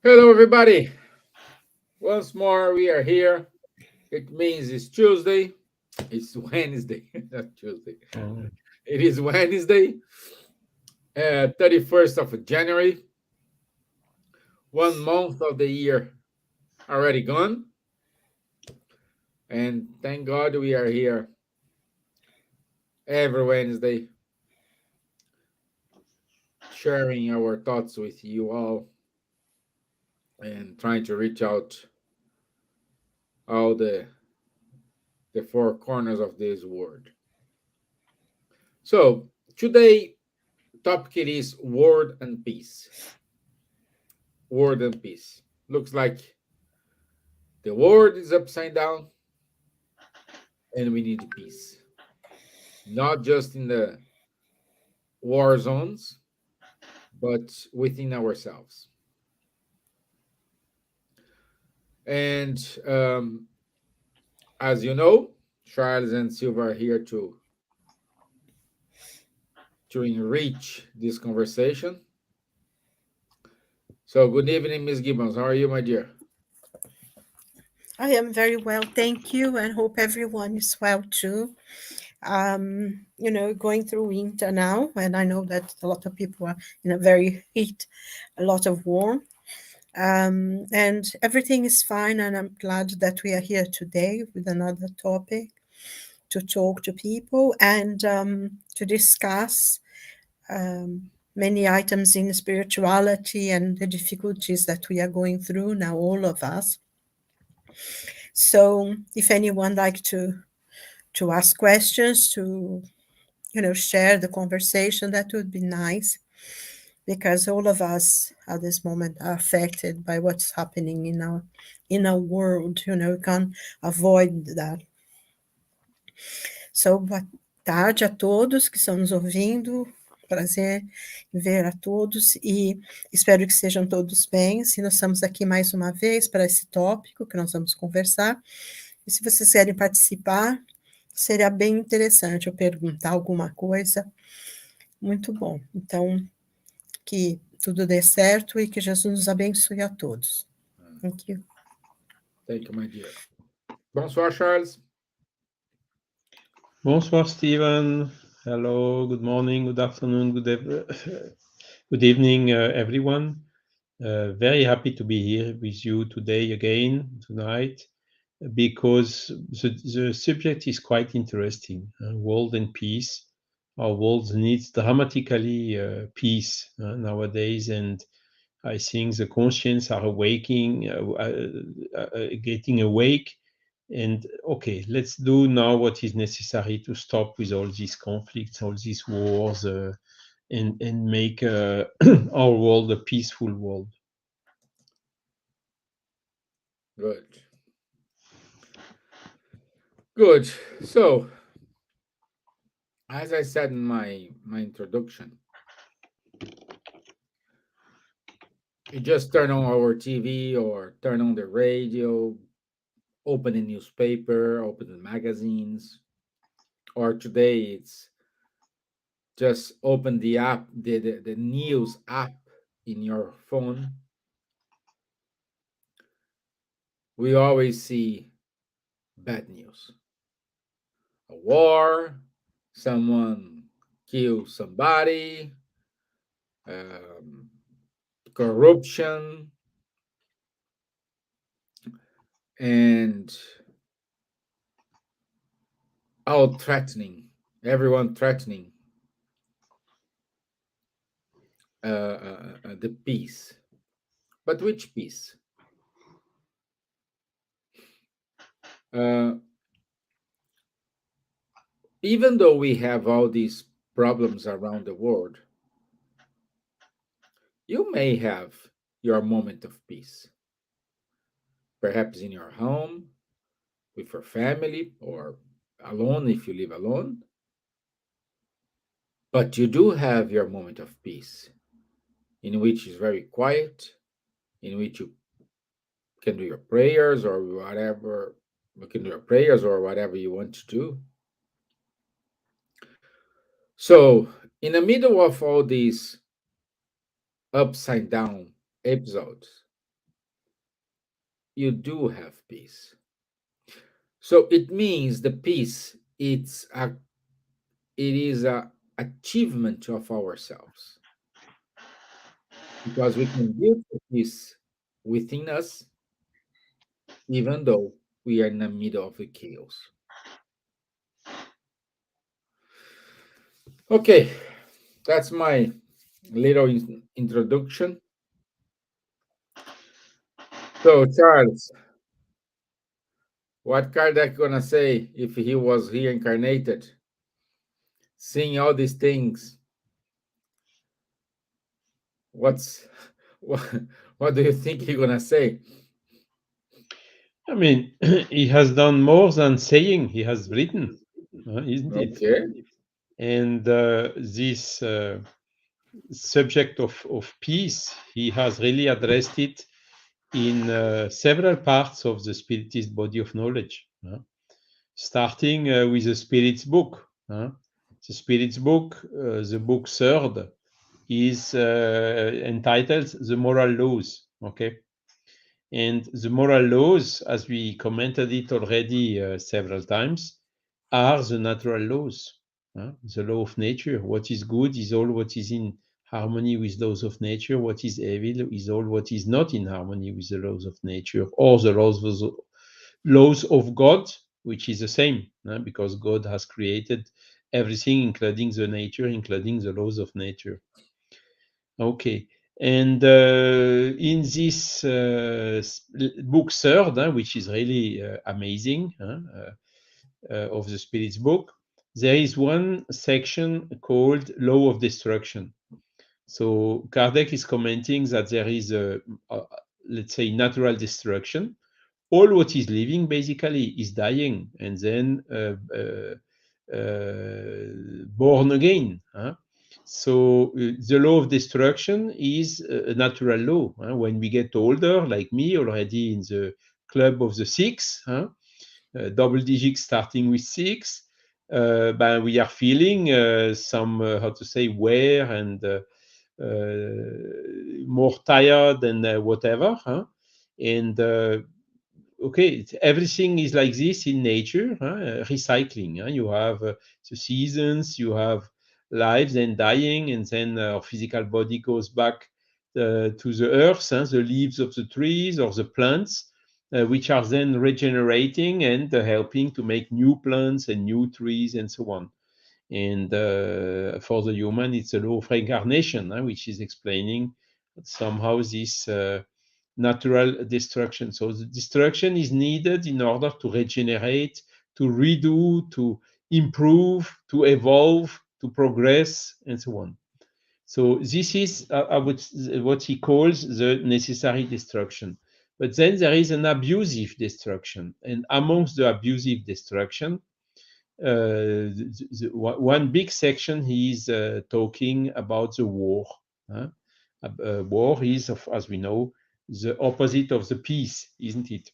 Hello, everybody. Once more, we are here. It means it's Tuesday. It's Wednesday, not Tuesday. Mm. It is Wednesday, 31st of January. 1 month of the year already gone. And thank God we are here every Wednesday sharing our thoughts with you all and trying to reach out all the four corners of this world. So today topic it is word and peace. Word and peace. Looks like the world is upside down and we need peace. Not just in the war zones, but within ourselves. And as you know, Charles and Silva are here to enrich this conversation. So, good evening, Miss Gibbons. How are you, my dear? I am very well, thank you, and hope everyone is well too. Going through winter now, and I know that a lot of people are in a very heat, a lot of warm, and everything is fine. And I'm glad that we are here today with another topic to talk to people and to discuss many items in spirituality and the difficulties that we are going through now, all of us. So, if anyone like to ask questions, to share the conversation, that would be nice, because all of us at this moment are affected by what's happening in our world. We can't avoid that. So, boa tarde a todos que estão nos ouvindo. Prazer em ver a todos e espero que estejam todos bem. Se nós estamos aqui mais uma vez para esse tópico que nós vamos conversar. E se vocês querem participar, seria bem interessante eu perguntar alguma coisa. Muito bom. Então, que tudo dê certo e que Jesus nos abençoe a todos. Thank you. Thank you, my dear. Bonsoir, Charles. Bonsoir, Steven. Hello, good morning, good afternoon, good evening, everyone. Very happy to be here with you today again, tonight, because the subject is quite interesting. World and peace. Our world needs dramatically peace nowadays, and I think the conscience are awaking, getting awake. And okay, let's do now what is necessary to stop with all these conflicts, all these wars, and make our world a peaceful world. Good. Good. So, as I said in my introduction, you just turn on our TV or turn on the radio, open the newspaper, open the magazines, or today it's just open the app, the news app in your phone. We always see bad news. A war, someone kills somebody, um, corruption, and all threatening, everyone threatening the peace. But which peace? Uh, even though we have all these problems around the world, you may have your moment of peace, perhaps in your home, with your family, or alone if you live alone. But you do have your moment of peace, in which is very quiet, in which you can do your prayers or whatever. You can do your prayers or whatever you want to do. So, in the middle of all these upside down episodes, you do have peace. So it means the peace it is a achievement of ourselves, because we can build the peace within us even though we are in the middle of the chaos. Okay, that's my little introduction. So Charles, what Kardec gonna say if he was reincarnated, seeing all these things? What's what, what do you think he gonna say? I mean, he has done more than saying, he has written, isn't it? Okay. And this subject of peace, he has really addressed it in several parts of the Spiritist body of knowledge, starting with the Spirit's book. The Spirit's book, the book third, is entitled The Moral Laws. Okay. And the moral laws, as we commented it already several times, are the natural laws, the law of nature. What is good is all what is in harmony with laws of nature. What is evil is all what is not in harmony with the laws of nature or the laws of God, which is the same, because God has created everything, including the nature, including the laws of nature. Okay. And in this book third, which is really amazing, of the Spirit's book, there is one section called Law of Destruction. So Kardec is commenting that there is let's say, natural destruction. All what is living basically is dying and then born again. So the law of destruction is a natural law. When we get older, like me, already in the club of the six, double digits starting with six, but we are feeling some, how to say, wear and more tired and whatever. And okay, everything is like this in nature, recycling. You have the seasons, you have lives and dying, and then our physical body goes back to the earth, the leaves of the trees or the plants, which are then regenerating and helping to make new plants and new trees and so on. And for the human, it's a law of reincarnation, which is explaining somehow this natural destruction. So the destruction is needed in order to regenerate, to redo, to improve, to evolve, to progress, and so on. So this is what he calls the necessary destruction. But then there is an abusive destruction. And amongst the abusive destruction, one big section he is talking about the war. War is, as we know, the opposite of the peace, isn't it?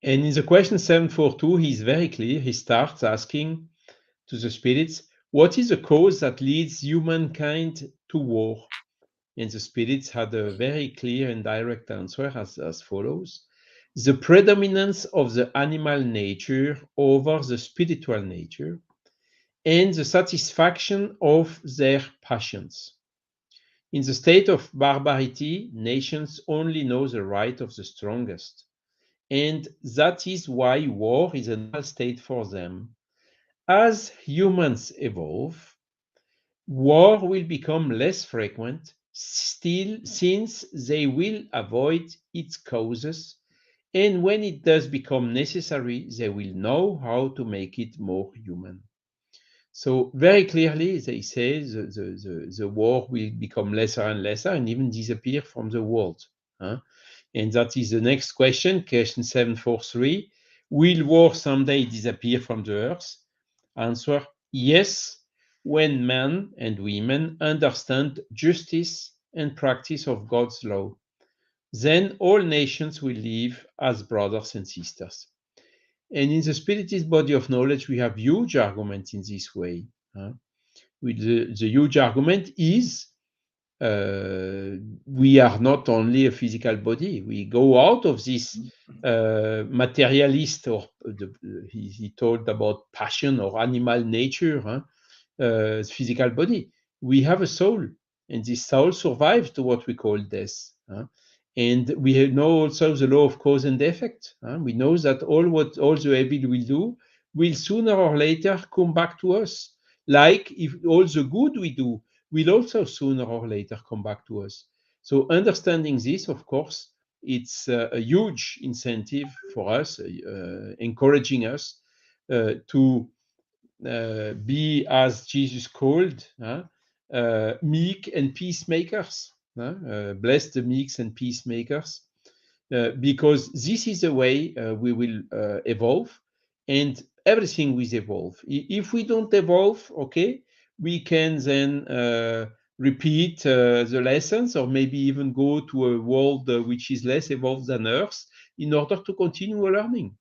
And in the question 742, he's very clear. He starts asking to the spirits, what is the cause that leads humankind to war? And the spirits had a very clear and direct answer as follows. The predominance of the animal nature over the spiritual nature and the satisfaction of their passions. In the state of barbarity, nations only know the right of the strongest. And that is why war is a normal state for them. As humans evolve, war will become less frequent, still, since they will avoid its causes, and when it does become necessary, they will know how to make it more human. So very clearly, they say the war will become lesser and lesser and even disappear from the world. And that is the next question 743. Will war someday disappear from the earth? Answer, yes, when men and women understand justice and practice of God's law. Then all nations will live as brothers and sisters. And in the Spiritist body of knowledge, we have huge arguments in this way. With the huge argument is we are not only a physical body. We go out of this materialist, or he told about passion or animal nature, physical body. We have a soul, and this soul survives to what we call death. And we know also the law of cause and effect. We know that all the evil will do will sooner or later come back to us. Like if all the good we do will also sooner or later come back to us. So understanding this, of course, it's a huge incentive for us, encouraging us to be, as Jesus called, meek and peacemakers. Bless the meeks and peacemakers, because this is the way we will evolve, and everything will evolve. If we don't evolve, okay, we can then repeat the lessons, or maybe even go to a world which is less evolved than Earth in order to continue learning.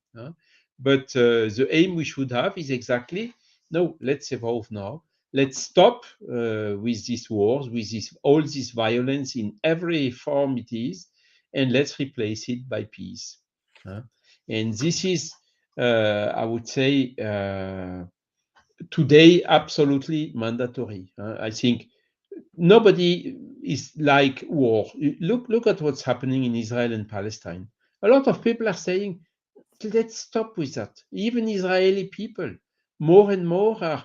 But the aim we should have is exactly, no, let's evolve now. Let's stop with these wars, with all this violence in every form it is, and let's replace it by peace. And this is, I would say, today absolutely mandatory. I think nobody is like war. Look at what's happening in Israel and Palestine. A lot of people are saying, let's stop with that. Even Israeli people, more and more, are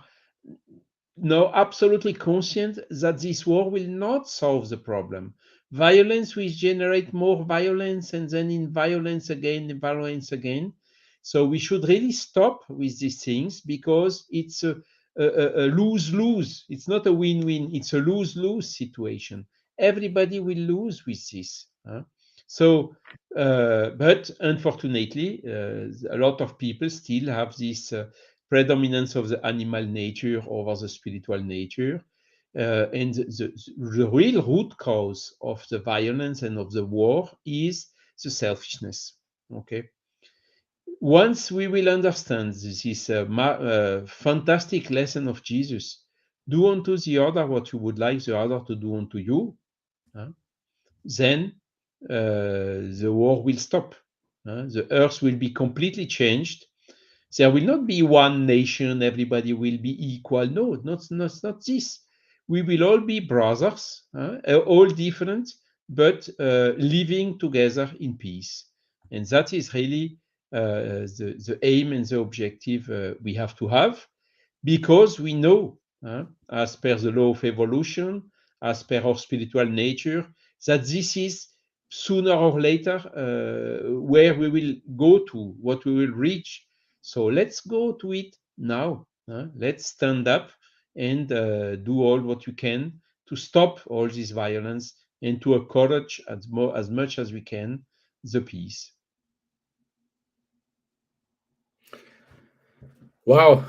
now absolutely conscient that this war will not solve the problem. Violence will generate more violence, and then in violence again, in violence again. So we should really stop with these things, because it's a lose-lose. It's not a win-win. It's a lose-lose situation. Everybody will lose with this. So, but unfortunately, a lot of people still have this predominance of the animal nature over the spiritual nature. And the real root cause of the violence and of the war is the selfishness. Okay. Once we will understand this fantastic lesson of Jesus, do unto the other what you would like the other to do unto you, then the war will stop. The earth will be completely changed. There will not be one nation, everybody will be equal. No, not this. We will all be brothers, all different, but living together in peace. And that is really the aim and the objective we have to have, because we know, as per the law of evolution, as per our spiritual nature, that this is sooner or later where we will go to, what we will reach. So let's go to it now. Let's stand up and do all what we can to stop all this violence, and to encourage as much as we can the peace. Wow.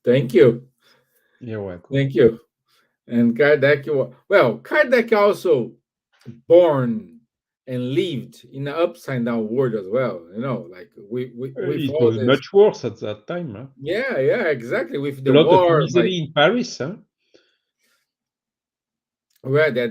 Thank you. You're welcome. Thank you. And Kardec, well, Kardec also born and lived in an upside down world as well. Like with It all was this. much worse at that time. Yeah, yeah, exactly. With A the lot of war, like misery in Paris. where the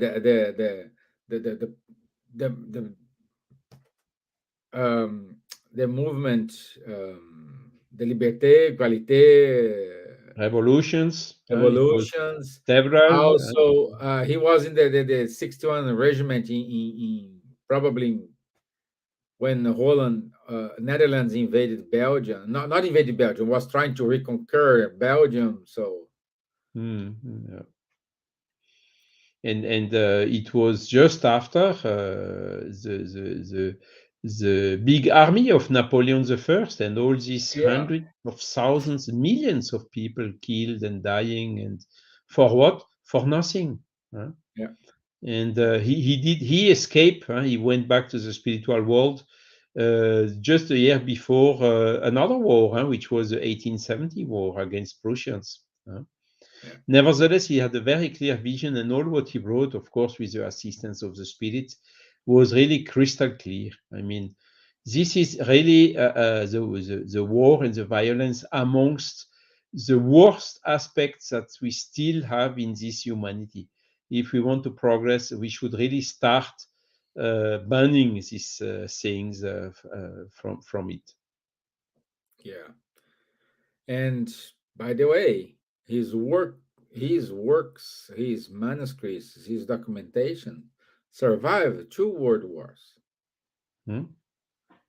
um the movement, the liberté, égalité, Revolutions. It was evolutions. several. Also, he was in the 61 regiment in probably when Holland, Netherlands invaded Belgium. Not invaded Belgium, was trying to reconquer Belgium. So Yeah. And it was just after the big army of Napoleon I, and all these yeah, hundreds of thousands, millions of people killed and dying, and for what? For nothing. yeah, And he escaped. He went back to the spiritual world just a year before another war, which was the 1870 war against Prussians. yeah, Nevertheless, he had a very clear vision, and all what he wrote, of course, with the assistance of the spirit, was really crystal clear. I mean, this is really the war and the violence amongst the worst aspects that we still have in this humanity. If we want to progress, we should really start banning these things from it. Yeah. And by the way, his works, his manuscripts, his documentation survived two world wars. Hmm?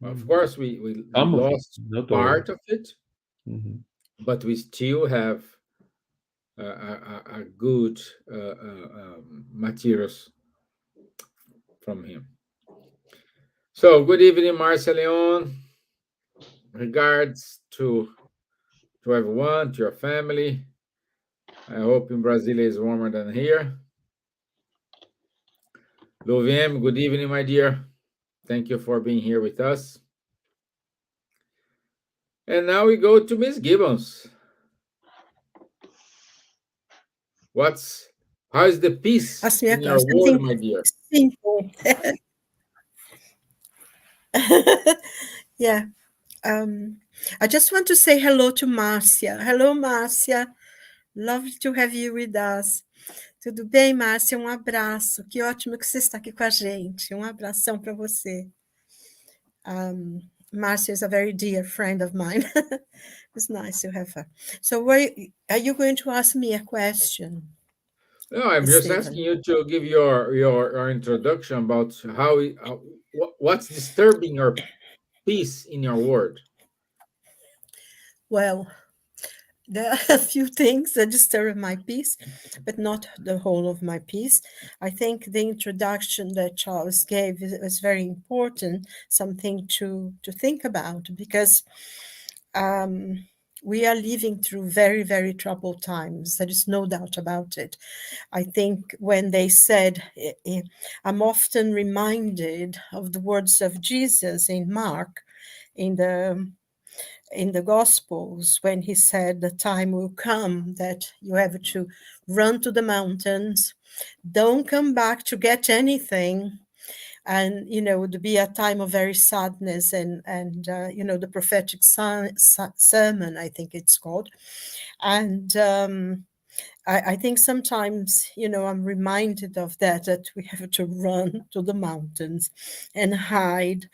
Of Mm. course, we Some of it, lost not all. part of it, Mhm. but we still have a good materials from him. So, good evening, Marcia Leon. Regards to everyone, to your family. I hope in Brazil is warmer than here. Loviem, good evening, my dear. Thank you for being here with us. And now we go to Miss Gibbons. What's how's the peace Ask me a in your question. world, Something my dear? simple. Yeah. I just want to say hello to Márcia. Hello, Márcia. Lovely to have you with us. Tudo bem, Márcia? Um abraço. Que ótimo que você está aqui com a gente. Um abração para você. Márcia is a very dear friend of mine. It's nice to have her. So, are you going to ask me a question, No, I'm just Stevan? asking you to give your introduction about what's disturbing your peace in your world. Well, there are a few things that disturb my peace, but not the whole of my peace. I think the introduction that Charles gave is very important, something to think about, because we are living through very, very troubled times. There is no doubt about it. I think when they said, I'm often reminded of the words of Jesus in Mark, in the Gospels, when he said, the time will come that you have to run to the mountains, don't come back to get anything. And, it would be a time of very sadness and the prophetic sermon, I think it's called. And I think sometimes, I'm reminded of that we have to run to the mountains and hide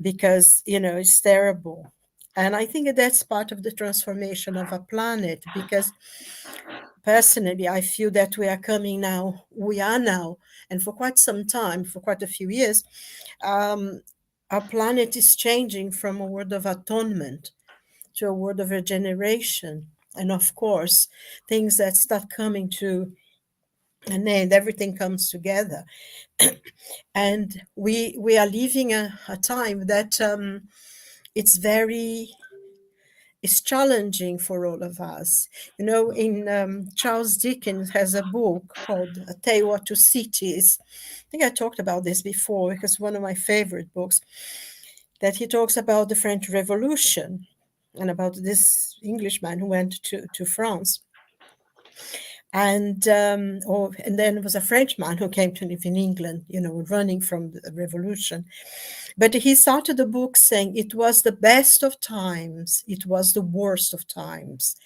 because, it's terrible. And I think that's part of the transformation of a planet, because personally, I feel that we are now, and for quite some time, for quite a few years, our planet is changing from a world of atonement to a world of regeneration. And of course, things that start coming to an end, everything comes together. And we are living a time that it's challenging for all of us. In Charles Dickens has a book called A Tale of Two Cities. I think I talked about this before because one of my favorite books, that he talks about the French Revolution and about this Englishman who went to France. And then it was a Frenchman who came to live in England, running from the revolution. But he started the book saying it was the best of times, it was the worst of times.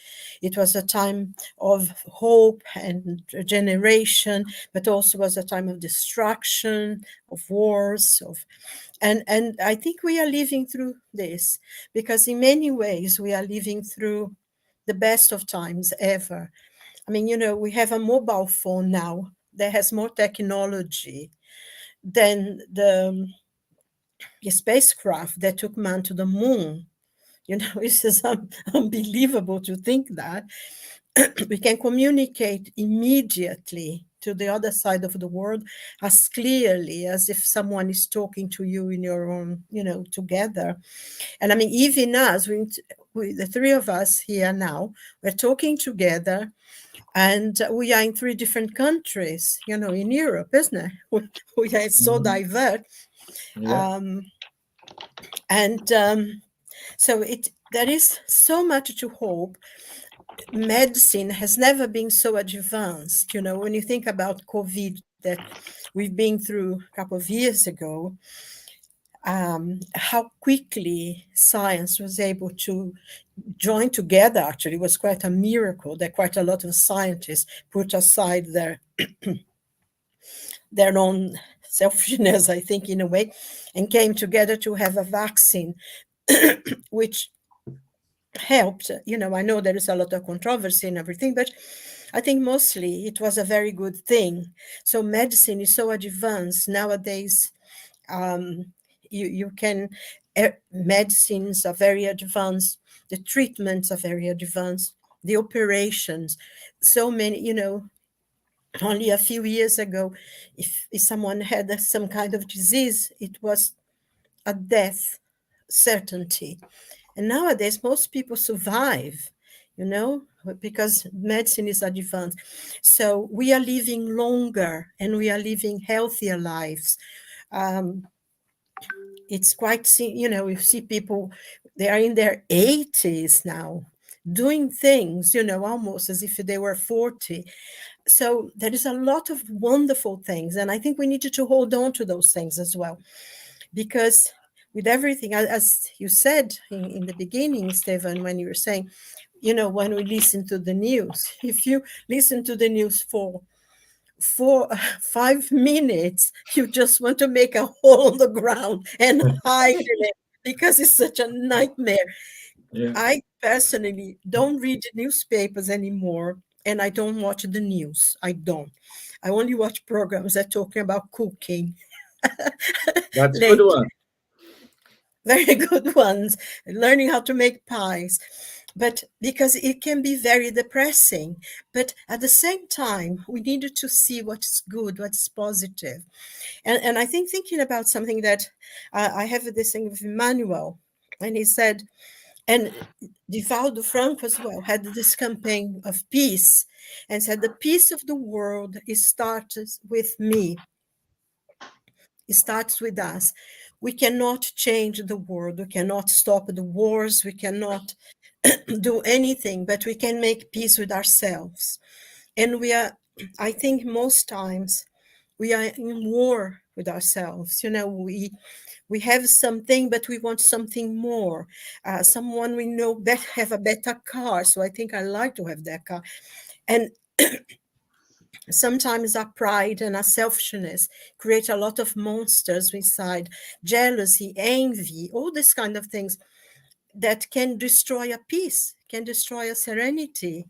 It was a time of hope and regeneration, but also was a time of destruction, of wars, and I think we are living through this, because in many ways we are living through the best of times ever. I mean, we have a mobile phone now that has more technology than the spacecraft that took man to the moon. It's just unbelievable to think that we can communicate immediately to the other side of the world as clearly as if someone is talking to you in your own, together. And I mean, even us, the three of us here now, we're talking together, and we are in three different countries, in Europe, isn't it? We are so Mhm. diverse. Yeah. And so there is so much to hope. Medicine has never been so advanced. When you think about COVID that we've been through a couple of years ago, how quickly science was able to join together. Actually, it was quite a miracle that quite a lot of scientists put aside their own selfishness, I think, in a way, and came together to have a vaccine, which helped. I know there is a lot of controversy and everything, but I think mostly it was a very good thing. So medicine is so advanced nowadays. You can, medicines are very advanced, the treatments are very advanced, the operations, so many, only a few years ago, if someone had some kind of disease, it was a death certainty. And nowadays, most people survive, because medicine is advanced. So we are living longer and we are living healthier lives. It's quite, you see people, they are in their 80s now, doing things, almost as if they were 40. So there is a lot of wonderful things. And I think we need to hold on to those things as well. Because with everything, as you said in the beginning, Stevan, when you were saying, when we listen to the news, if you listen to the news for 5 minutes, you just want to make a hole on the ground and hide in it because it's such a nightmare. Yeah. I personally don't read newspapers anymore, and I don't watch the news. I don't. I only watch programs that are talking about cooking. That's a good Lately, one. very good ones, learning how to make pies. But because it can be very depressing. But at the same time, we needed to see what's good, what's positive. And I think thinking about something that I have this thing with Emmanuel, and he said, and Divaldo Franco as well had this campaign of peace and said, the peace of the world starts with me. It starts with us. We cannot change the world. We cannot stop the wars. We cannot do anything, but we can make peace with ourselves. And I think most times we are in war with ourselves. We have something, but we want something more. Someone we know have a better car, so I think I like to have that car. And sometimes our pride and our selfishness create a lot of monsters inside, jealousy, envy, all these kind of things that can destroy a peace, can destroy a serenity.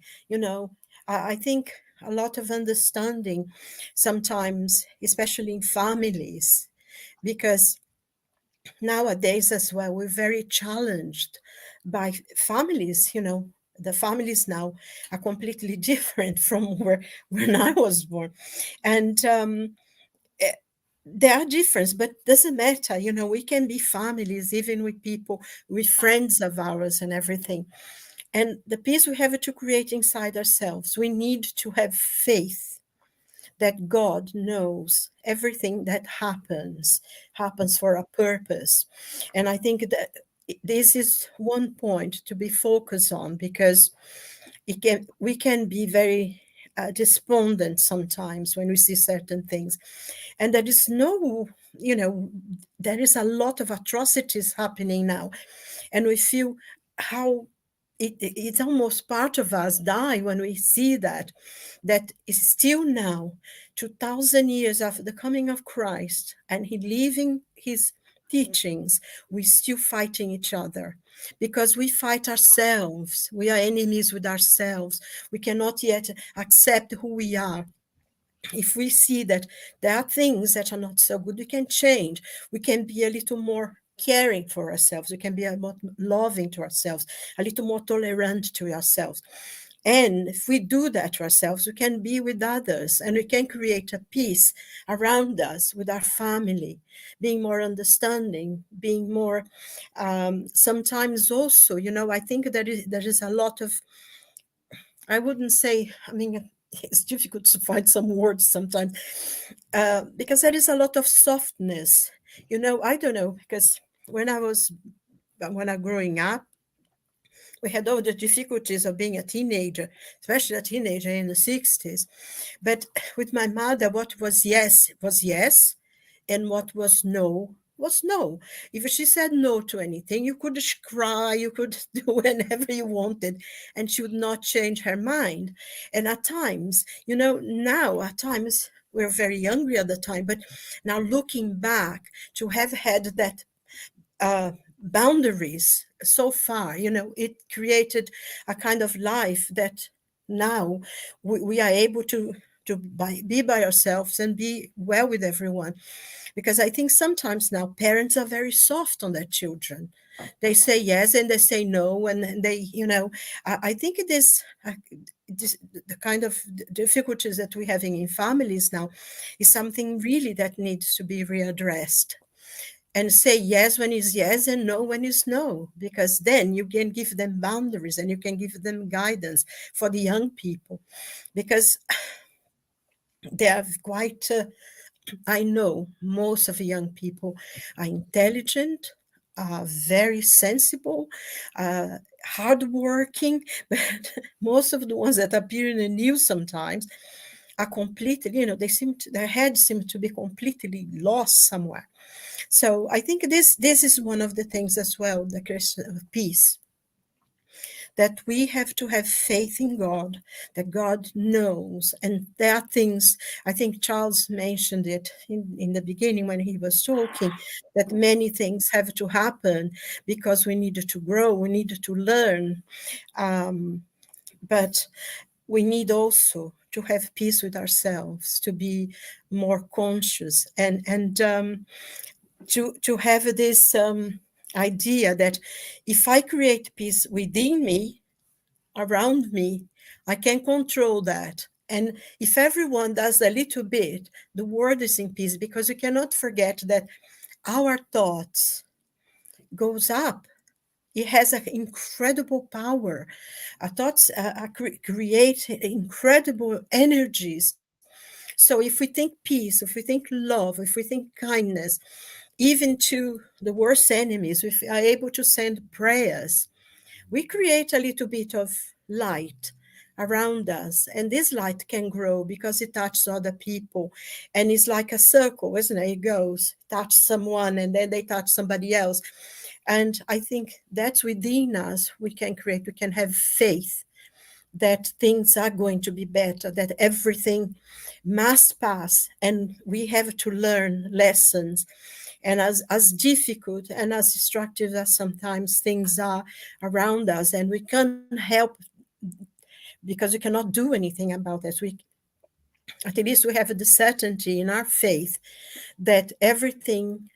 I think a lot of understanding sometimes, especially in families, because nowadays as well, we're very challenged by families, the families now are completely different from when I was born. And there are differences, but doesn't matter. We can be families, even with people, with friends of ours and everything. And the peace we have to create inside ourselves, we need to have faith that God knows everything that happens for a purpose. And I think that this is one point to be focused on, because we can be very despondent sometimes when we see certain things. And there is there is a lot of atrocities happening now. And we feel how it's almost part of us die when we see that is still now, 2000 years after the coming of Christ and he leaving his teachings, we're still fighting each other because we fight ourselves. We are enemies with ourselves. We cannot yet accept who we are. If we see that there are things that are not so good, we can change. We can be a little more caring for ourselves. We can be a more loving to ourselves, a little more tolerant to ourselves. And if we do that to ourselves, we can be with others and we can create a peace around us with our family, being more understanding, being more, sometimes also, I think there is a lot of, I wouldn't say, it's difficult to find some words sometimes, because there is a lot of softness. I don't know, because when I growing up, we had all the difficulties of being a teenager, especially a teenager in the 60s. But with my mother, what was yes was yes, and what was no was no. If she said no to anything, you could cry, you could do whenever you wanted, and she would not change her mind. And at times, now at times, we were very younger at the time, but now looking back, to have had that boundaries so far, it created a kind of life that now we are able to be by ourselves and be well with everyone. Because I think sometimes now parents are very soft on their children. They say yes and they say no, and I think it is the kind of difficulties that we're having in families now is something really that needs to be readdressed, and say yes when is yes and no when is no, because then you can give them boundaries and you can give them guidance for the young people, because they are quite I know most of the young people are intelligent, are very sensible, uh, hardworking, but most of the ones that appear in the news sometimes are completely, their heads seem to be completely lost somewhere. So I think this is one of the things as well, the Christian peace, that we have to have faith in God, that God knows. And there are things, I think Charles mentioned it in the beginning when he was talking, that many things have to happen because we needed to grow, we needed to learn. But we need also to have peace with ourselves, to be more conscious, and to have this idea that if I create peace within me, around me, I can control that. And if everyone does a little bit, the world is in peace, because we cannot forget that our thoughts goes up. It has an incredible power. Our thoughts create incredible energies. So if we think peace, if we think love, if we think kindness, even to the worst enemies, if we are able to send prayers, we create a little bit of light around us, and this light can grow because it touches other people, and it's like a circle, isn't it? It goes touch someone and then they touch somebody else, and I think that's within us. We can have faith that things are going to be better, that everything must pass, and we have to learn lessons. And as difficult and as destructive as sometimes things are around us, and we can't help because we cannot do anything about this. We at least we have the certainty in our faith that everything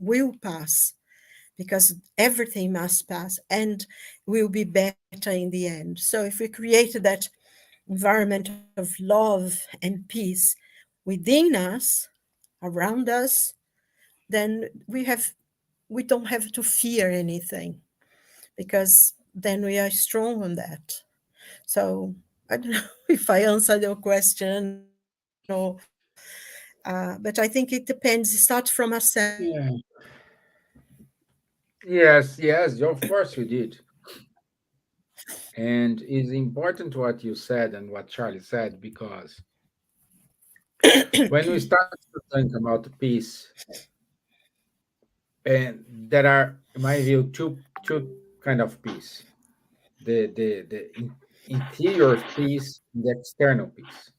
will pass, because everything must pass and will be better in the end. So if we create that environment of love and peace within us, around us, then we don't have to fear anything, because then we are strong on that. So I don't know if I answered your question, or but I think it depends. It starts from ourselves. Yeah. Yes, yes, of course you did. And it's important what you said and what Charlie said, because when we start to think about peace, and there are, in my view, two kind of peace: the interior peace and the external peace.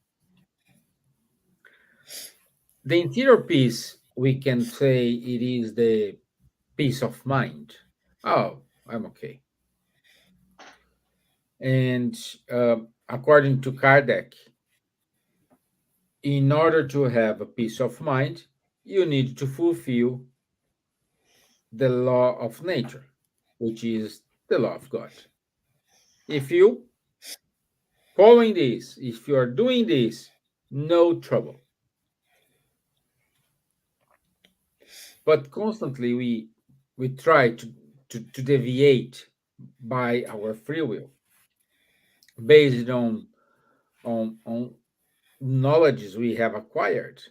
The interior peace, we can say it is the peace of mind. Oh, I'm okay. And according to Kardec, in order to have a peace of mind, you need to fulfill the law of nature, which is the law of God. If you following this, if you are doing this, no trouble. But constantly we try to deviate by our free will, based on knowledges we have acquired,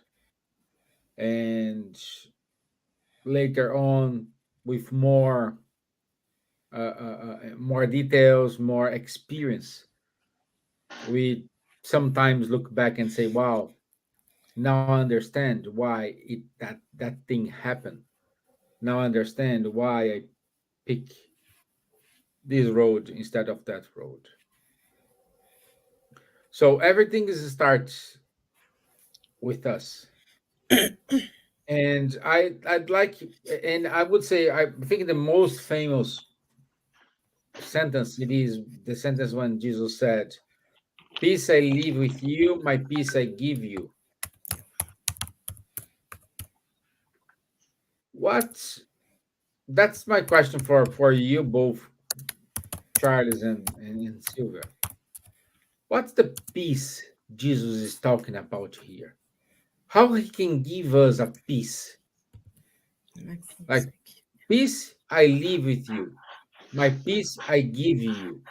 and later on with more details, more experience, we sometimes look back and say, "Wow, now I understand why that thing happened." Now I understand why I pick this road instead of that road. So everything is starts with us. And I'd like, and I would say, I think the most famous sentence, it is the sentence when Jesus said, "Peace I leave with you, my peace I give you." What? That's my question for you both, Charles and Silvia. What's the peace Jesus is talking about here? How he can give us a peace? My peace, Like, peace I leave with you, my peace I give you.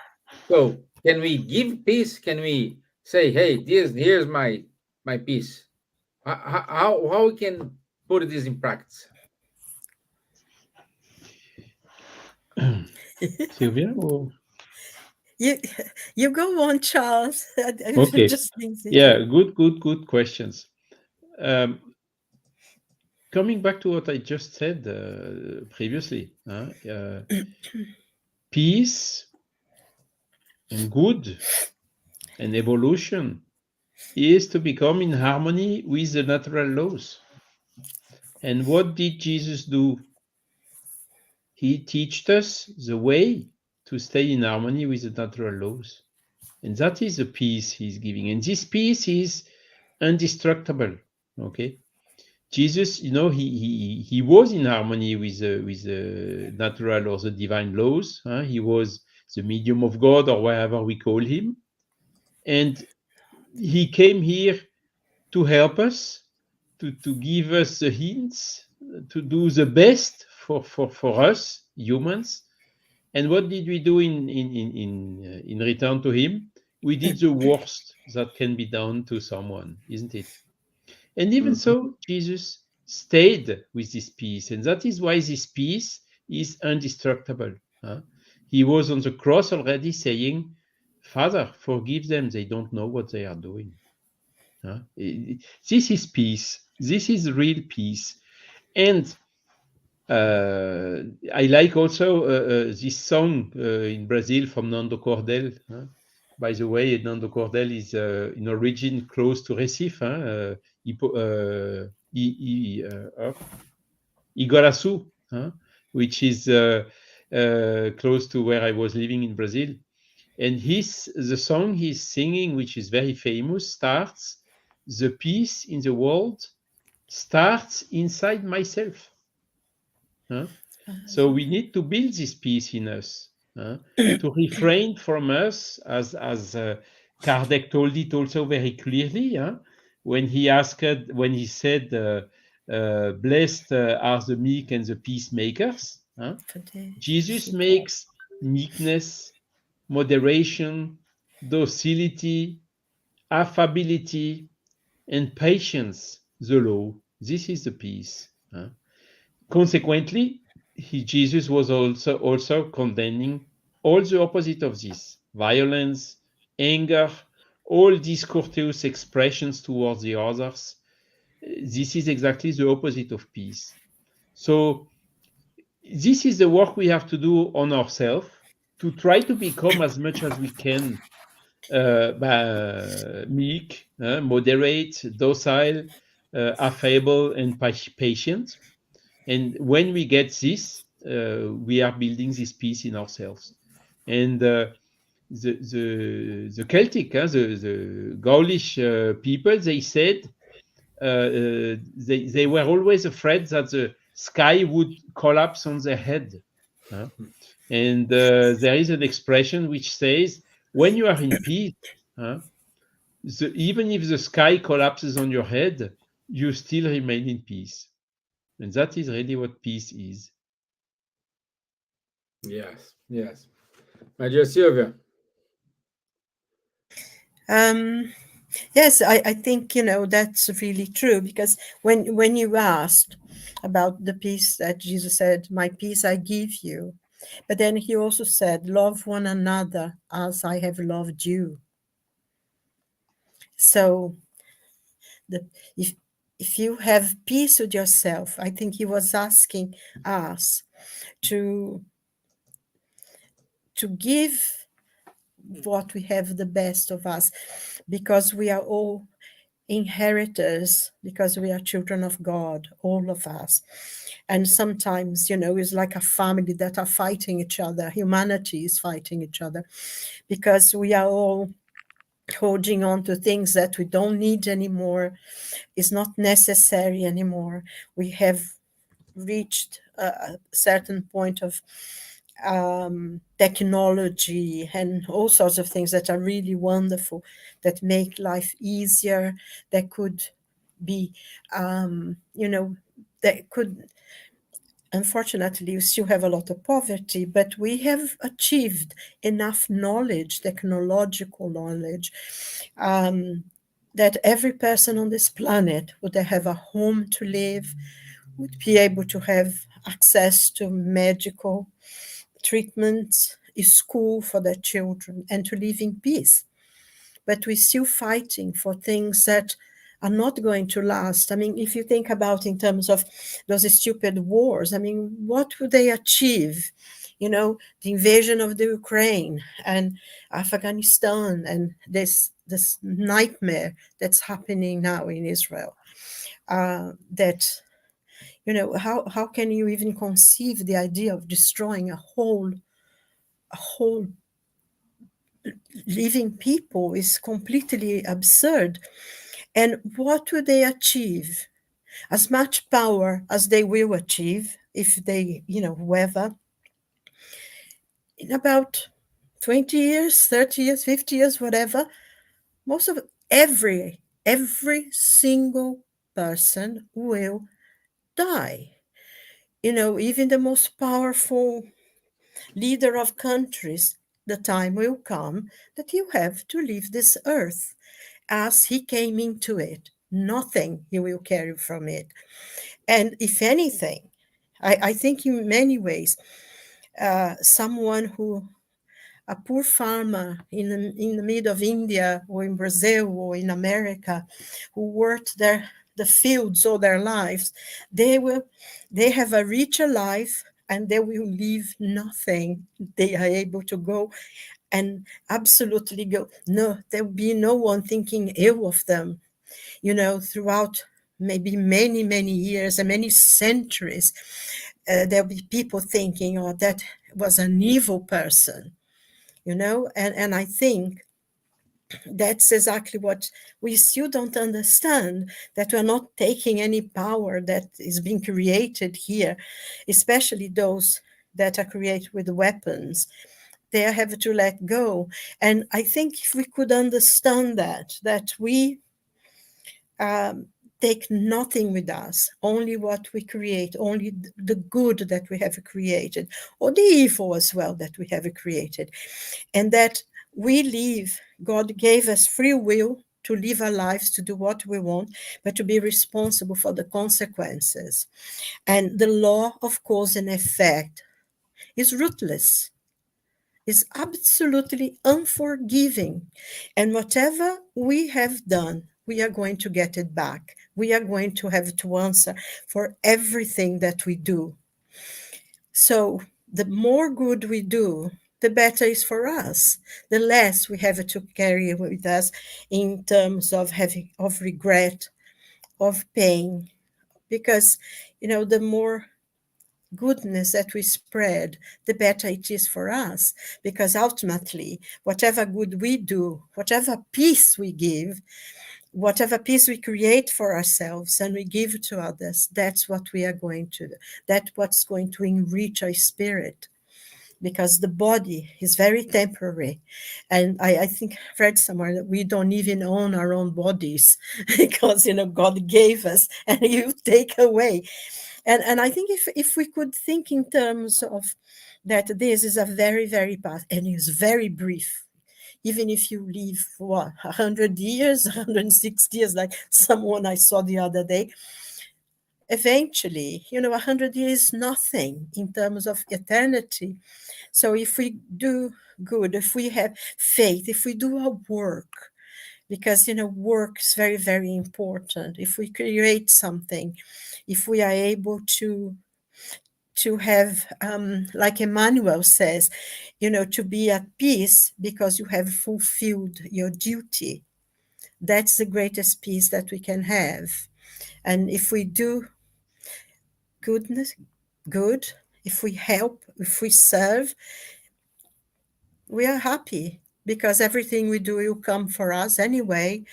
So can we give peace? Can we say, "Hey, this here's my peace"? How we can put this in practice? Sylvia? Or... you you go on, Charles. I'm Okay. just Yeah, thinking. good questions. Um, Coming back to what I just said previously, peace and good and evolution is to become in harmony with the natural laws. And what did Jesus do? He taught us the way to stay in harmony with the natural laws. And that is the peace he's giving. And this peace is indestructible. Okay. Jesus, he was in harmony with the natural or the divine laws. He was the medium of God, or whatever we call him, and he came here to help us, to give us the hints, to do the best for us humans. And what did we do in return to him? We did the worst that can be done to someone, isn't it? And even Mhm. so, Jesus stayed with this peace. And that is why this peace is indestructible. He was on the cross already saying, "Father, forgive them. They don't know what they are doing." This is peace. This is real peace. And uh, I like also this song in Brazil from Nando Cordel. By the way, Nando Cordel is in origin close to Recife, Iguaraçu, which is close to where I was living in Brazil. And the song he's singing, which is very famous, starts, "The peace in the world starts inside myself." Huh? So we need to build this peace in us, to refrain from us, as Kardec told it also very clearly, when he said, "Blessed are the meek and the peacemakers." Jesus makes meekness, moderation, docility, affability, and patience the law. This is the peace. Consequently, Jesus was also condemning all the opposite of this: violence, anger, all discourteous expressions towards the others. This is exactly the opposite of peace. So this is the work we have to do on ourselves, to try to become as much as we can meek, moderate, docile, affable, and patient. And when we get this, we are building this peace in ourselves. And the Celtic, the Gaulish people, they said they were always afraid that the sky would collapse on their head. huh? And there is an expression which says, when you are in peace, huh, even if the sky collapses on your head, you still remain in peace. And that is really what peace is. Yes, yes. My dear Silvia. Um, yes, I think that's really true, because when you asked about the peace that Jesus said, "My peace I give you," but then he also said, "Love one another as I have loved you." So the if if you have peace with yourself, I think he was asking us to give what we have the best of us, because we are all inheritors, because we are children of God, all of us. And sometimes, it's like a family that are fighting each other. Humanity is fighting each other because we are all holding on to things that we don't need anymore, is not necessary anymore. We have reached a certain point of technology and all sorts of things that are really wonderful, that make life easier, that could be, that could, unfortunately, we still have a lot of poverty, but we have achieved enough knowledge, technological knowledge, that every person on this planet would have a home to live, would be able to have access to medical treatment, a school for their children, and to live in peace. But we're still fighting for things that are not going to last. I mean, if you think about in terms of those stupid wars, I mean, what would they achieve? The invasion of the Ukraine and Afghanistan, and this nightmare that's happening now in Israel. That how can you even conceive the idea of destroying a whole living people? Is completely absurd. And what would they achieve? As much power as they will achieve, if they, whoever, in about 20 years, 30 years, 50 years, whatever, most of every single person will die. Even the most powerful leader of countries, the time will come that you have to leave this earth as he came into it. Nothing he will carry from it. And if anything, I think in many ways, someone who, a poor farmer in the middle of India or in Brazil or in America, who worked the fields all their lives, they have a richer life and they will leave nothing. They are able to go and absolutely go. No, there will be no one thinking ill of them, throughout maybe many, many years and many centuries. There'll be people thinking, oh, that was an evil person, and I think that's exactly what we still don't understand, that we're not taking any power that is being created here, especially those that are created with weapons. They have to let go. And I think if we could understand that we take nothing with us, only what we create, only the good that we have created, or the evil as well that we have created, and that we live, God gave us free will to live our lives, to do what we want, but to be responsible for the consequences. And the law of cause and effect is ruthless, is absolutely unforgiving. And whatever we have done, we are going to get it back. We are going to have to answer for everything that we do. So the more good we do, the better is for us. The less we have to carry with us in terms of regret, of pain, because the more goodness that we spread, the better it is for us. Because ultimately, whatever good we do, whatever peace we give, whatever peace we create for ourselves and we give to others, that's what we are going to do. That's what's going to enrich our spirit. Because the body is very temporary. And I think I've read somewhere that we don't even own our own bodies because, God gave us and you take away. And I think if we could think in terms of that, this is a very, very path, and it's very brief. Even if you live, 100 years, 160 years, like someone I saw the other day, eventually, 100 years is nothing in terms of eternity. So if we do good, if we have faith, if we do our work, because work is very, very important. If we create something, if we are able to have, like Emmanuel says, to be at peace because you have fulfilled your duty. That's the greatest peace that we can have. And if we do good, if we help, if we serve, we are happy because everything we do will come for us anyway.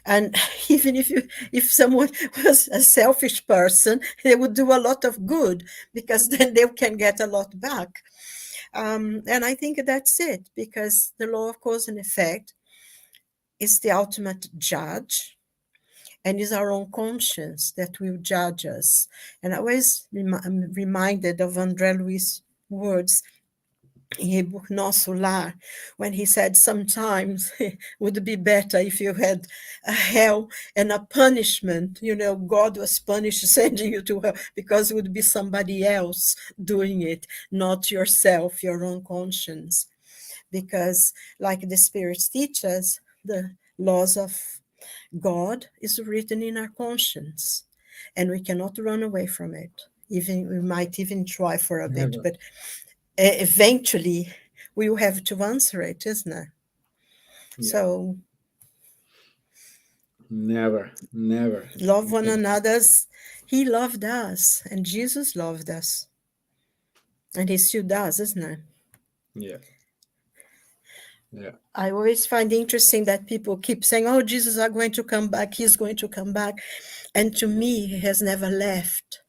And even if someone was a selfish person, they would do a lot of good because then they can get a lot back. And I think that's it, because the law of cause and effect is the ultimate judge, and is our own conscience that will judge us. And I always am reminded of André Luiz' words in book Nosso Lar, when he said sometimes it would be better if you had a hell and a punishment. God was punished sending you to hell because it would be somebody else doing it, not yourself, your own conscience. Because like the spirits teach us, the laws of God is written in our conscience, and we cannot run away from it. Even we might even try for a bit, Never. but eventually we will have to answer it, isn't it? Yeah. So Never. love You one can. another. He loved us, and Jesus loved us, and he still does, isn't it? Yeah. Yeah. I always find interesting that people keep saying, oh, Jesus are going to come back, he's going to come back. And to me, he has never left.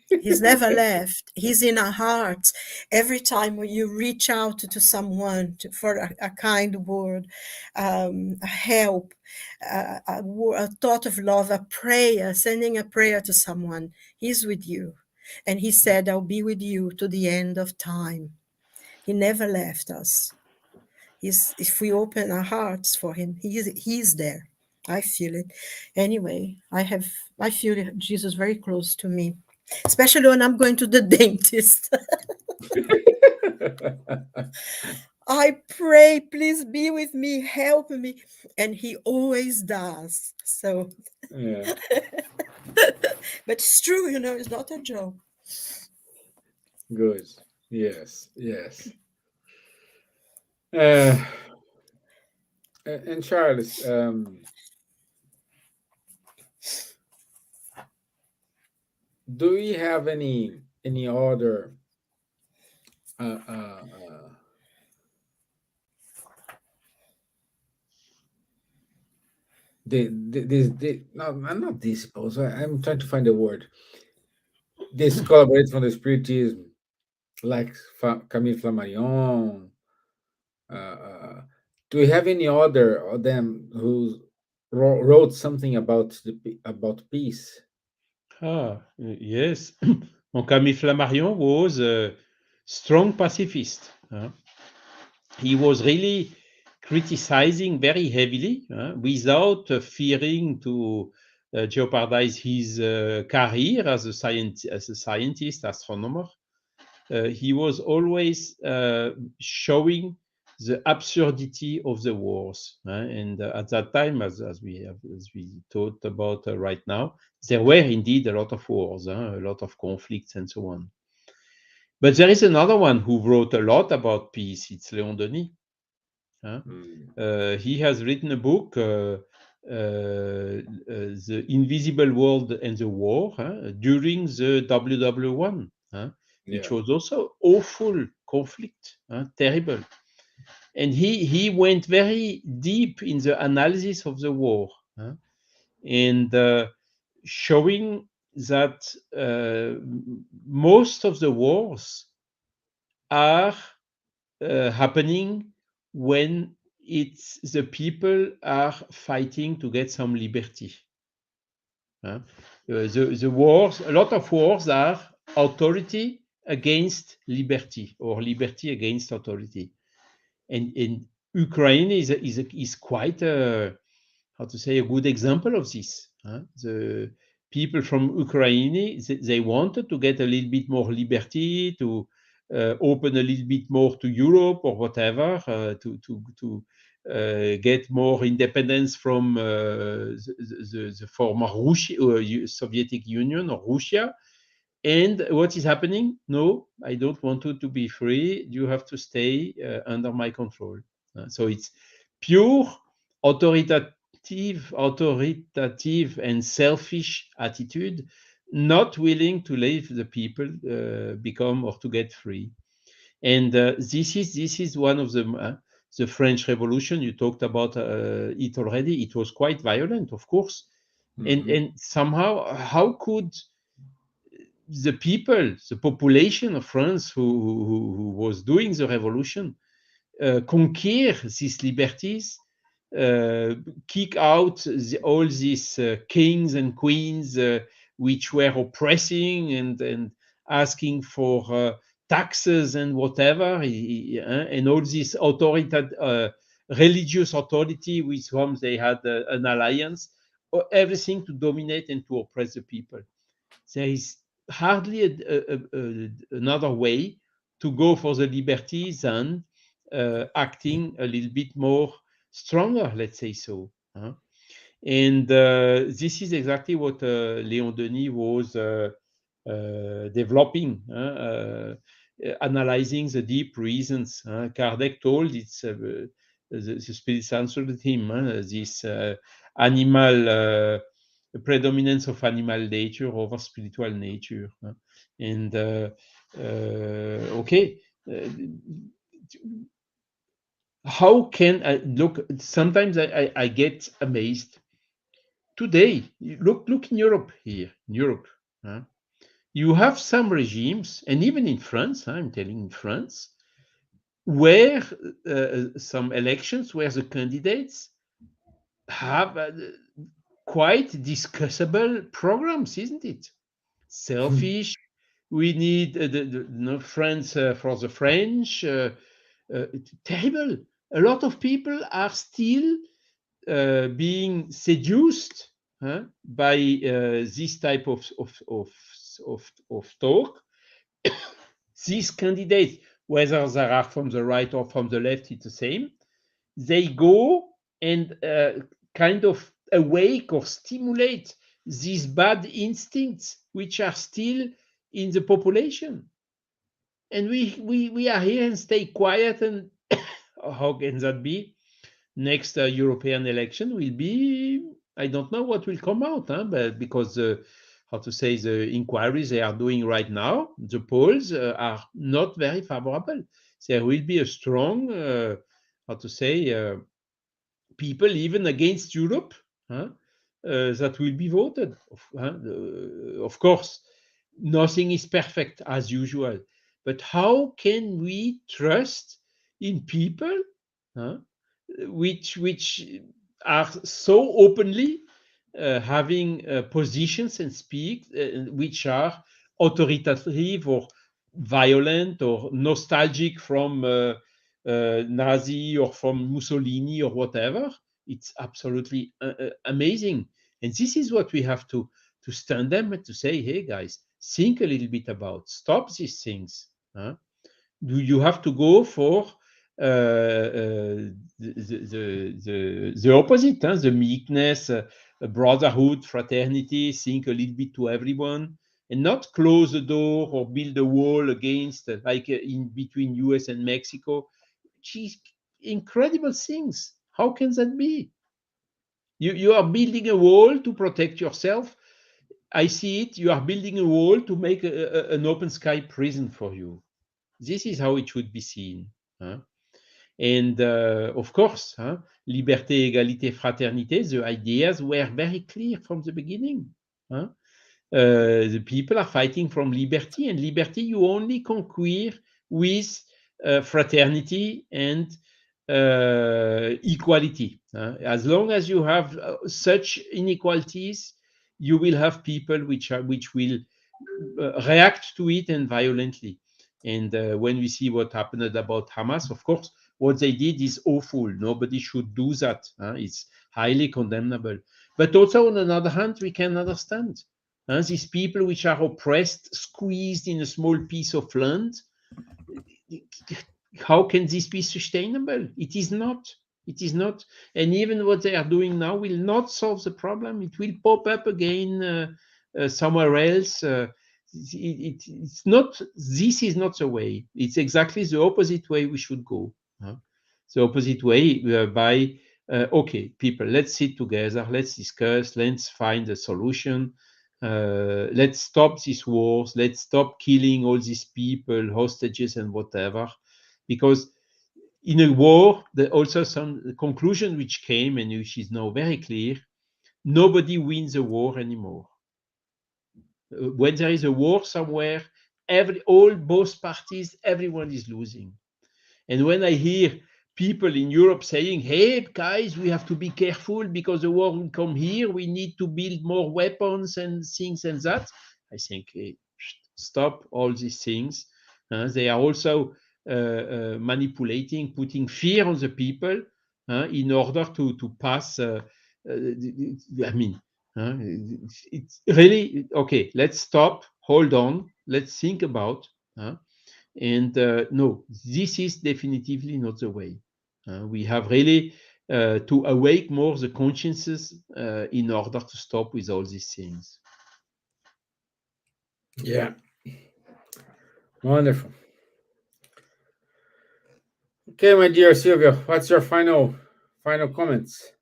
He's never left. He's in our hearts. Every time when you reach out to someone for a kind word, a help, a thought of love, a prayer, sending a prayer to someone, he's with you. And he said, I'll be with you to the end of time. He never left us. If we open our hearts for him, he's there. I feel it. Anyway, I feel Jesus very close to me, especially when I'm going to the dentist. I pray, please be with me, help me. And he always does. So, Yeah. but it's true, it's not a joke. Good. Yes. Yes. Uh, and Charles, do we have any other uh, uh, uh, no, I'm not disciples. I'm trying to find a word. This collaborates from the Spiritism, like Camille Flammarion. Uh, do we have any other of them who wrote something about peace? Yes. Well, Camille Flammarion was a strong pacifist. He was really criticizing very heavily without fearing to jeopardize his career as a scientist, astronomer. He was always showing the absurdity of the wars. And at that time, as we talked about right now, there were indeed a lot of wars, a lot of conflicts, and so on. But there is another one who wrote a lot about peace. It's Léon Denis. He has written a book, The Invisible World and the War, during the WW1, which was also awful conflict, terrible. And he went very deep in the analysis of the war, and showing that most of the wars are happening when it's the people are fighting to get some liberty. The wars, a lot of wars are authority against liberty or liberty against authority. And Ukraine is quite a, how to say, a good example of this. The people from Ukraine, they wanted to get a little bit more liberty, to open a little bit more to Europe or whatever, to get more independence from the former Soviet Union or Russia. And what is happening? No, I don't want you to be free. You have to stay under my control. So it's pure authoritative, and selfish attitude, not willing to let the people become or to get free. And this is one of the French Revolution. You talked about it already. It was quite violent, of course, and somehow, how could the people, the population of France who was doing the revolution, conquer these liberties, kick out all these kings and queens which were oppressing and asking for taxes and whatever, and all this religious authority with whom they had an alliance, or everything to dominate and to oppress the people. There is hardly another way to go for the liberty than acting a little bit more stronger, let's say so. And this is exactly what Léon Denis was developing, analyzing the deep reasons. Kardec told the spirits answered him, this animal predominance of animal nature over spiritual nature. And okay, how can I look? Sometimes I get amazed. Today, look in Europe here, in Europe. You have some regimes, and even in France, I'm telling in France, where some elections where the candidates have quite discussable programs, isn't it? Selfish. We need France for the French. Terrible. A lot of people are still being seduced by this type of talk. These candidates, whether they are from the right or from the left, it's the same. They go and kind of awake or stimulate these bad instincts which are still in the population. And we are here and stay quiet. And how can that be? Next European election will be, I don't know what will come out, but because how to say, the inquiries they are doing right now, the polls are not very favorable. There will be a strong, how to say, people even against Europe that will be voted. Of course, nothing is perfect as usual, but how can we trust in people which are so openly having positions and speak which are authoritative or violent or nostalgic from Nazi or from Mussolini or whatever? It's absolutely amazing. And this is what we have to stand them and to say, hey guys, think a little bit about, stop these things. Do you have to go for the opposite, the meekness, brotherhood, fraternity, think a little bit to everyone, and not close the door or build a wall against, like in between US and Mexico. Geez, incredible things. How can that be? You are building a wall to protect yourself. I see it. You are building a wall to make an open sky prison for you. This is how it should be seen. And of course, liberté, égalité, fraternité, the ideas were very clear from the beginning. The people are fighting from liberty, and liberty you only conquer with fraternity and equality. As long as you have such inequalities, you will have people which will react to it and violently. And when we see what happened about Hamas, of course, what they did is awful. Nobody should do that. It's highly condemnable. But also, on another hand, we can understand these people which are oppressed, squeezed in a small piece of land. How can this be sustainable? It is not. It is not, and even what they are doing now will not solve the problem. It will pop up again somewhere else. It's not. This is not the way. It's exactly the opposite way we should go. The opposite way by okay, people, let's sit together, let's discuss, let's find a solution. Let's stop these wars. Let's stop killing all these people, hostages, and whatever, because in a war, there also some conclusion which came and which is now very clear: nobody wins a war anymore. When there is a war somewhere, both parties, everyone is losing. And when I hear people in Europe saying, "Hey guys, we have to be careful because the war will come here. We need to build more weapons and things and that," I think, hey, stop all these things. They are also manipulating, putting fear on the people in order to pass. I mean, it's really okay. Let's stop. Hold on. Let's think about. And no, this is definitively not the way. We have really to awake more the consciences in order to stop with all these things. Yeah. Wonderful. Okay, my dear Silvia, what's your final comments?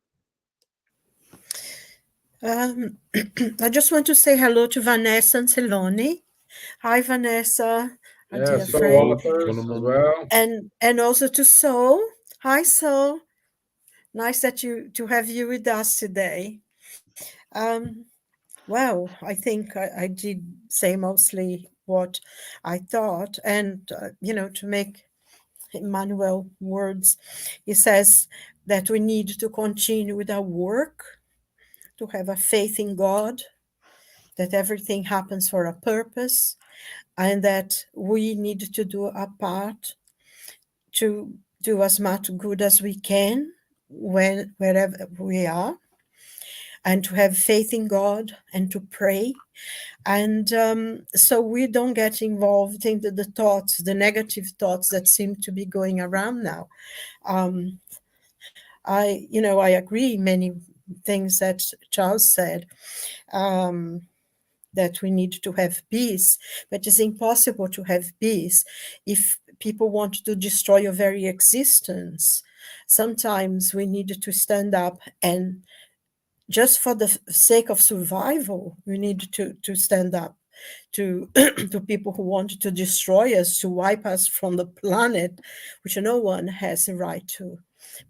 I just want to say hello to Vanessa and Celoni. Hi, Vanessa, a Yeah, dear so friend, Walters as well. and also to Sol. Hi, Sol. Nice that to have you with us today. Well, I think I did say mostly what I thought, and to make Emmanuel words, he says that we need to continue with our work, to have a faith in God, that everything happens for a purpose, and that we need to do our part to do as much good as we can wherever we are, and to have faith in God and to pray. And so we don't get involved in the thoughts, the negative thoughts that seem to be going around now. I agree many things that Charles said, that we need to have peace, but it's impossible to have peace if people want to destroy your very existence. Sometimes we need to stand up, and just for the sake of survival, we need to stand up to to people who want to destroy us, to wipe us from the planet, which no one has the right to,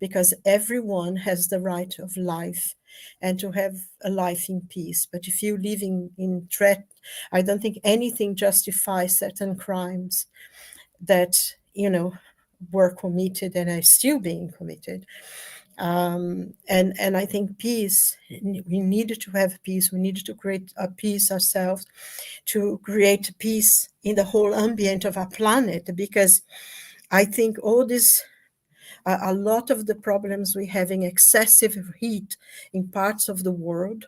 because everyone has the right of life and to have a life in peace. But if you live in threat, I don't think anything justifies certain crimes that were committed and are still being committed. And I think peace, we needed to have peace. We needed to create a peace ourselves, to create peace in the whole ambient of our planet, because I think all this, a lot of the problems we're having, excessive heat in parts of the world,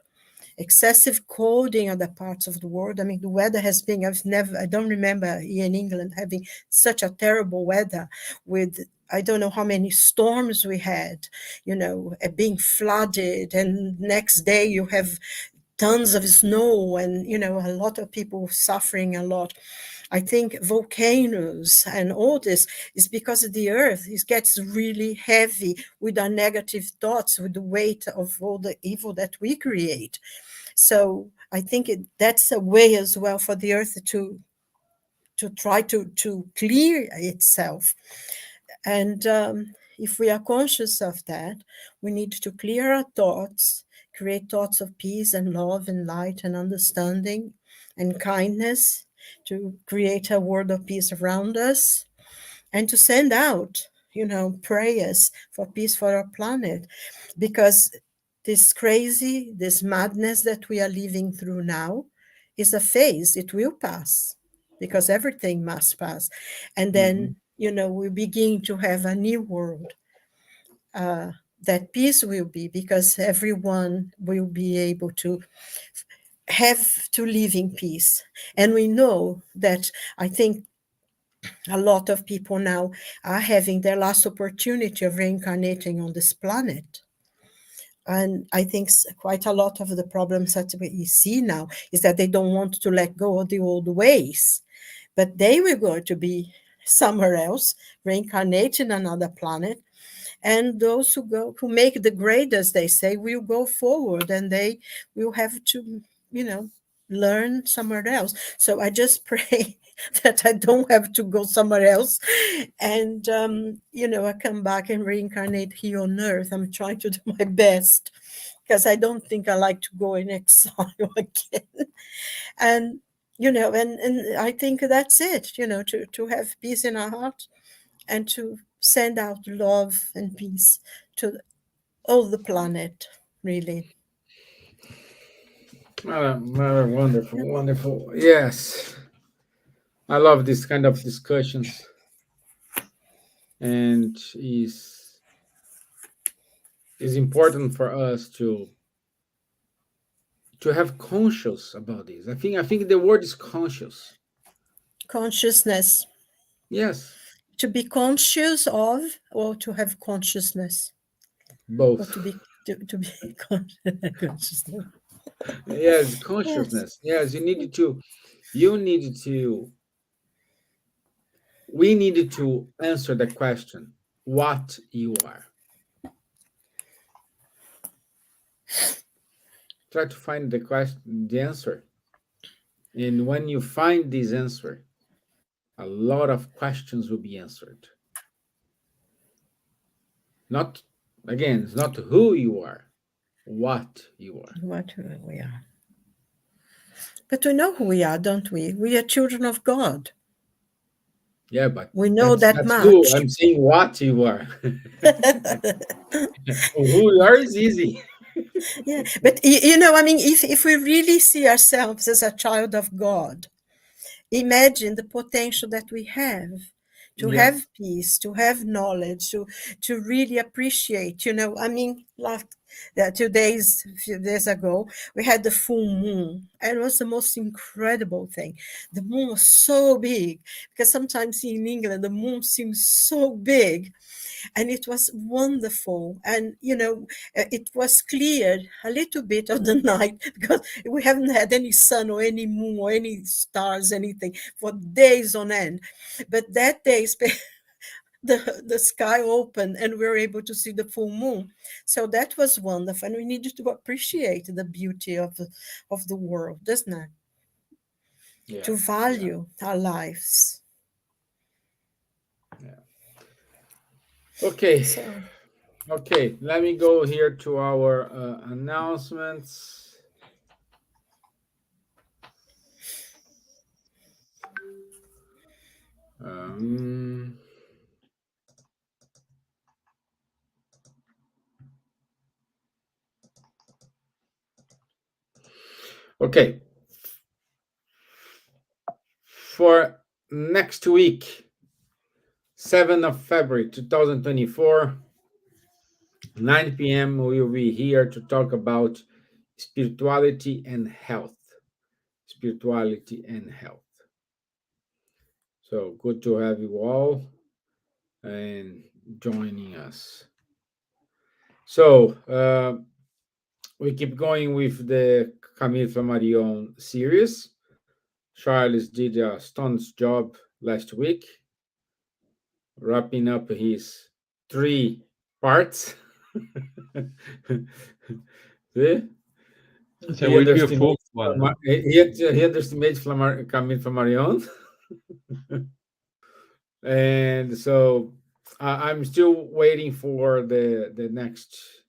excessive cold in other parts of the world. I mean, the weather has been, I don't remember here in England having such a terrible weather with, I don't know how many storms we had, being flooded, and next day you have tons of snow, and a lot of people suffering a lot. I think volcanoes and all this is because the earth gets really heavy with our negative thoughts, with the weight of all the evil that we create. So I think that's a way as well for the earth to try to clear itself. And if we are conscious of that, we need to clear our thoughts, create thoughts of peace and love and light and understanding and kindness, to create a world of peace around us, and to send out, prayers for peace for our planet. Because this madness that we are living through now is a phase. It will pass, because everything must pass. And then, we begin to have a new world. That peace will be, because everyone will be able to have to live in peace. And we know that, I think, a lot of people now are having their last opportunity of reincarnating on this planet. And I think quite a lot of the problems that we see now is that they don't want to let go of the old ways, but they will go to be somewhere else, reincarnate in another planet. And those who make the grade, as they say, will go forward, and they will have to, learn somewhere else. So I just pray that I don't have to go somewhere else, and I come back and reincarnate here on Earth. I'm trying to do my best, because I don't think I like to go in exile again. And and I think that's it. To have peace in our heart, and to send out love and peace to all the planet, really. Wonderful, wonderful. Yes, I love this kind of discussions, and is important for us to have conscious about this. I think the word is conscious. Consciousness. Yes, To be conscious of, or to have consciousness, or both. to be consciousness. Yes, Yes. consciousness. Yes, you needed to, we needed to answer the question, what you are. Try to find the answer. And when you find this answer, a lot of questions will be answered. Not, again, it's not who you are, what you are. What we are. But we know who we are, don't we? We are children of God. Yeah, but We know that's that that's who. much. I'm saying what you are. Who you are is easy. Yeah, but I mean, if we really see ourselves as a child of God, imagine the potential that we have to Yeah. have peace, to have knowledge, to really appreciate. I mean, like a few days ago, we had the full moon, and it was the most incredible thing. The moon was so big, because sometimes in England the moon seems so big, and it was wonderful. And it was cleared a little bit of the night, because we haven't had any sun or any moon or any stars, anything, for days on end. But that day the sky opened, and we were able to see the full moon. So that was wonderful, and we needed to appreciate the beauty of the world, doesn't it? Yeah. To Yeah. value our lives. Yeah. Okay. So Okay. Let me go here to our announcements. Um, okay. For next week, 7th of February 2024, 9 p.m., we will be here to talk about spirituality and health. Spirituality and health. So good to have you all and joining us. So we keep going with the Camille Flammarion series. Charles did a stunts job last week, wrapping up his 3 parts. See? There He will be a underestimates fourth one. Huh? he underestimates Camille Flammarion. And so I'm still waiting for the next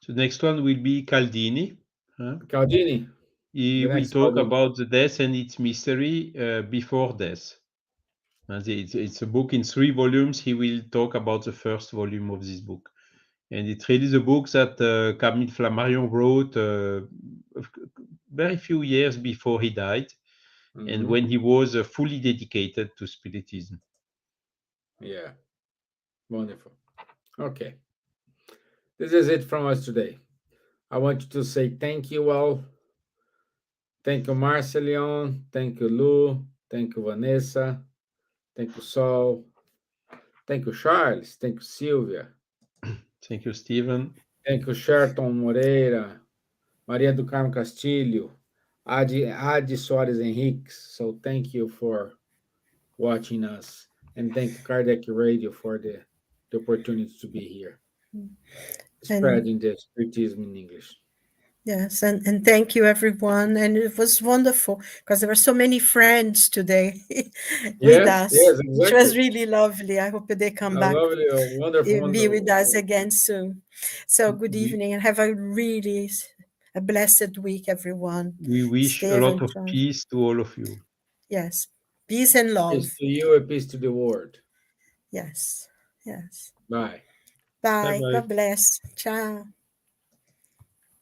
So the next one will be Caldini. Huh? Caldini. He The will next talk Caldini. about the death and its mystery before death. And it's a book in 3 volumes. He will talk about the first volume of this book. And it's really the book that Camille Flammarion wrote very few years before he died, and Mhm. when he was fully dedicated to Spiritism. Yeah, wonderful. Okay, this is it from us today. I want you to say thank you all. Thank you, Marcelion. Thank you, Lou. Thank you, Vanessa. Thank you, Sol. Thank you, Charles. Thank you, Silvia. Thank you, Stevan. Thank you, Sherton Moreira. Maria do Carmo Castilho. Adi Soares Henriques. So thank you for watching us. And thank you, Cardiac Radio, for the opportunity to be here, spreading the spiritism in English. Yes, and thank you, everyone. And it was wonderful because there were so many friends today with Yes, us, yes, which was exactly. really lovely. I hope they come A back, lovely, wonderful, be with us wonderful. again soon. So good evening and have a blessed week, everyone. We wish a lot Stevan, of Charles. peace to all of you. Yes, peace and love. Peace to you and peace to the world. Yes, yes. Bye. Bye. Bye-bye. God bless. Ciao.